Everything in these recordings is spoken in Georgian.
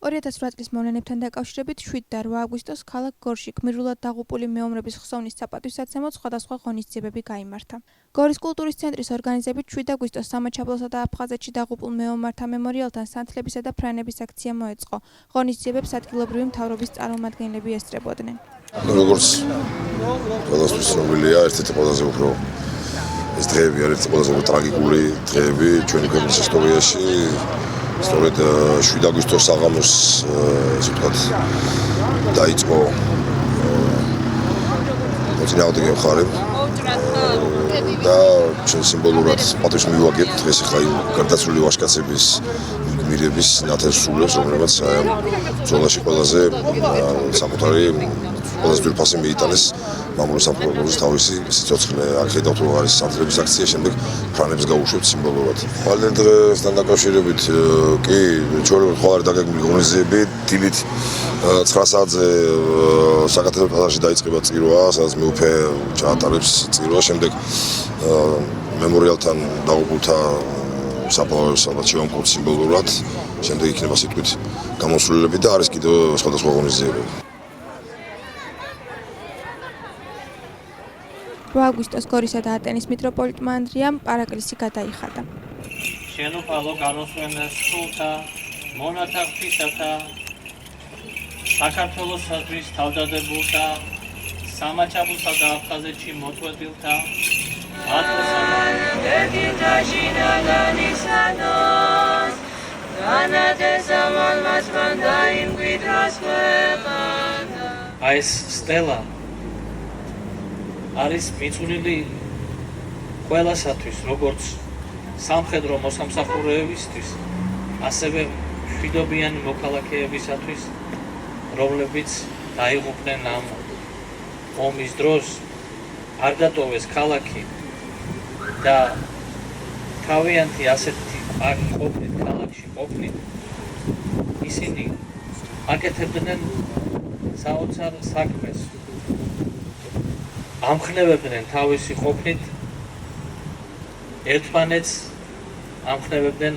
2008 წლის მოვლენებთან დაკავშირებით 7 და 8 აგვისტოს ქალაქ გორში გმირულად დაღუპული მეომრების ხსოვნის საპატივსაცემად სხვადასხვა ღონისძიებები გაიმართა. გორის კულტურის ცენტრის ორგანიზებით 7 აგვისტოს სამაჩაბლოსა და აფხაზეთში დაღუპულ მეომართა მემორიალთან სანთლებისა და ფრანების აქცია მოეწყო. ღონისძიებებს ადგილობრივი მთავრობის წარმომადგენლები ესწრებოდნენ. როგორც ყველასთვის ცნობილია, ერთ-ერთი ყველაზე უფრო ეს დღეები არის ერთი ყველაზე უფრო ტრაგიკული დღეები ჩვენი ქვეყნის ისტორიაში. სწორედ 7 აგვისტოს საღამოს ესე ვთქვათ დაიწყო მოწინააღმდეგე მხარე და ჩვენ სიმბოლურად პატივს მივაგებთ დღეს ახლა იმ გარდაცვლილი ვაჟკაცების გმირების ნათესულებს, რომლებიც ამ ბრძოლაში ყველაზე საკუთარი ყველაზე ძვირფასი მიიტანეს მამული სამფლობელოს თავისი სიცოცხლე. აქედან თუ არის სანთლების აქცია, შემდეგ ფრანებს გაუშვებთ სიმბოლურად. მალე დღესთან დაკავშირებით კი ჩვენ ხوار დაგეგმილი ღონისძიებები დილით 9 საათზე საკათედრო ტაძარში დაიწყება წირვა, სადაც მეუფე ჩაატარებს წირვა, შემდეგ მემორიალთან დაღუპულთა საფლავებს ალბათ შევამკურთ სიმბოლურად, შემდეგ იქნება სიტყვით გამოსვლელები და არის კიდევ სხვადასხვა ღონისძიებები. 8 აგვისტოს გორისა და ატენის მიტროპოლიტმა ანდრიამ პარაკლისი გადაიხადა. შენუყალო გამოსვენეს სულთა მონათაღვთისათა საქართველოსთვის თავდადებულთა სამაჩაბლოსა და აფხაზეთში მოწვედილთა აი ეს სტელა არის მიწუნილი ყველასათვის, როგორც სამხედრო მოსამსახურეებისთვის, ასევე მშვიდობიანი მოქალაქეებისათვის, რომლებიც დაიღუპნენ ამ ომის დროს, არ დატოვეს ქალაქი და თავიანთი ასეთი აქ ყოფნით, ქალაქში ყოფნით, ისინი აკეთებდნენ საოცარ საქმეს. ამხნევებდნენ თავისი ყოფნით ერთმანეთს, ამხნევებდნენ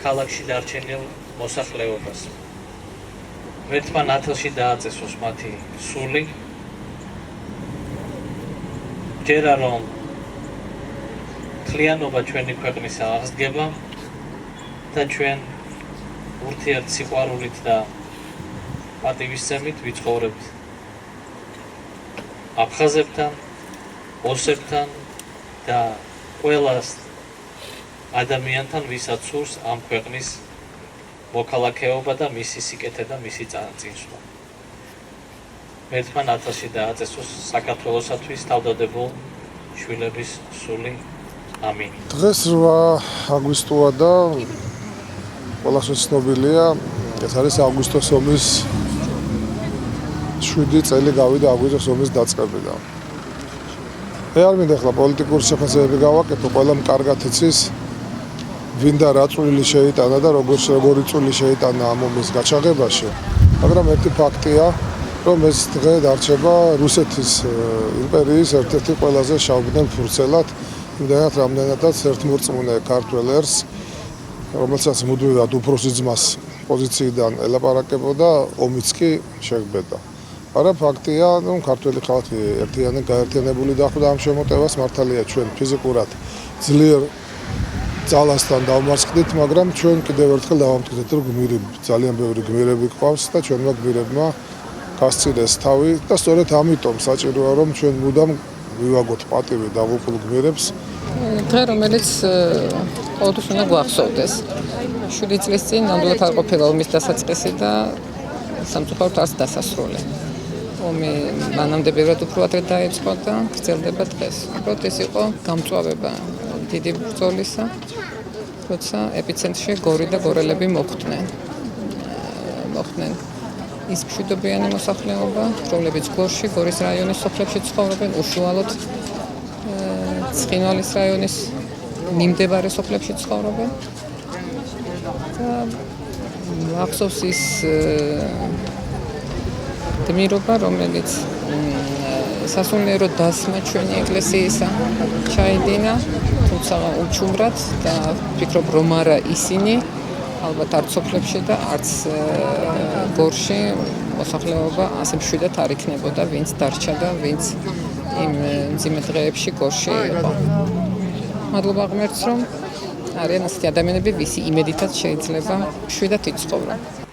ქალაქში დარჩენილ მოსახლეობას. ერთმა ნათელში დააწესოს მათი სული, ჯერა რომ მთლიანობა ჩვენი ქვეყნის აღსდგება და ჩვენ ურთიერთ სიყვარულით და პატივისცემით ვიცხოვრებთ აფხაზებთან, ოსებთან და ყველა ადამიანთან, ვისაც სურს ამ ქვეყნის მოქალაქეობა და მისი სიკეთე და მისი წინსვლა. ერთმა ნათელში დააწესოს საქართველოსათვის თავდადებულ შვილების სული. ამინ. დღეს 8 აგვისტოა და ყველას ცნობილია, ეს არის აგვისტოს ომის 7 წელი გავიდა აგვისტოს ომის დაწყებიდან. მე არ მინდა ახლა პოლიტიკური შეფასებები გავაკეთო, ყველამ კარგად იცის ვინ და რა წვლილი შეიტანა და როგორი წვლილი შეიტანა ამ ომის გაჩაღებაში, მაგრამ ერთი ფაქტია, რომ ეს დღე დარჩება რუსეთის იმპერიის ერთ-ერთი ყველაზე შავმდენ ფურცელად, იმდენად რამდენადაც ერთმორწმუნე ქართველ ერს, რომელსაც მუდმივად უფროსი ძმას პოზიციიდან ელაპარაკებოდა, ომიც კი შეგვბედა. არა ფაქტია, რომ ქართველი ხალხი გაერთიანებული დახვდა ამ შემოტევას, მართალია ჩვენ ფიზიკურად ძლიერ ძალასთან დავმარცხდით, მაგრამ ჩვენ კიდევ ერთხელ დავამტკიცეთ, რომ ძალიან ბევრი გმირები გვყავს და ჩვენმა გმირებმა გასცილეს თავი და სწორედ ამიტომ საჭიროა, რომ ჩვენ მუდამ ვივაგოთ პატივი დაღუპულ გმირებს. დღე, რომელიც ყოველთვის უნდა გვახსოვდეს. 7 წლის წინ ნამდვილად არ ყოფილა ომის დასაწყისი და სამწუხაროდ არც დასასრული. ომი მანამდე ბევრად უფრო ადრე დაიწყო და გრძელდება დღეს. უბრალოდ ეს იყო გამწვავება დიდი ბრძოლისა, როცა ეპიცენტრში გორი და გორელები მოხვდნენ. ის მშვიდობიანი მოსახლეობა, რომლებიც გორში, გორის რაიონის სოფლებში ცხოვრობენ, უშუალოდ ცხინვალის რაიონის მიმდებარე სოფლებში ცხოვრობენ. და ახსოვს ის გმირობა, რომელიც სასულიერო დასმა ჩვენი ეკლესიისა ჩაიდინა, თუმცა უჩუმრად და ვფიქრობ, რომ არა ისინი ალბათ არც სოფლებში და არც გორში მოსახლეობა ასე მშვიდად არ იქნებოდა, ვინც დარჩა და ვინც იმ მძიმე დღეებში გორში იყო. მადლობა ღმერთს, რომ არიან ასეთი ადამიანები, ვისი იმედითაც შეიძლება მშვიდად იცხოვრონ.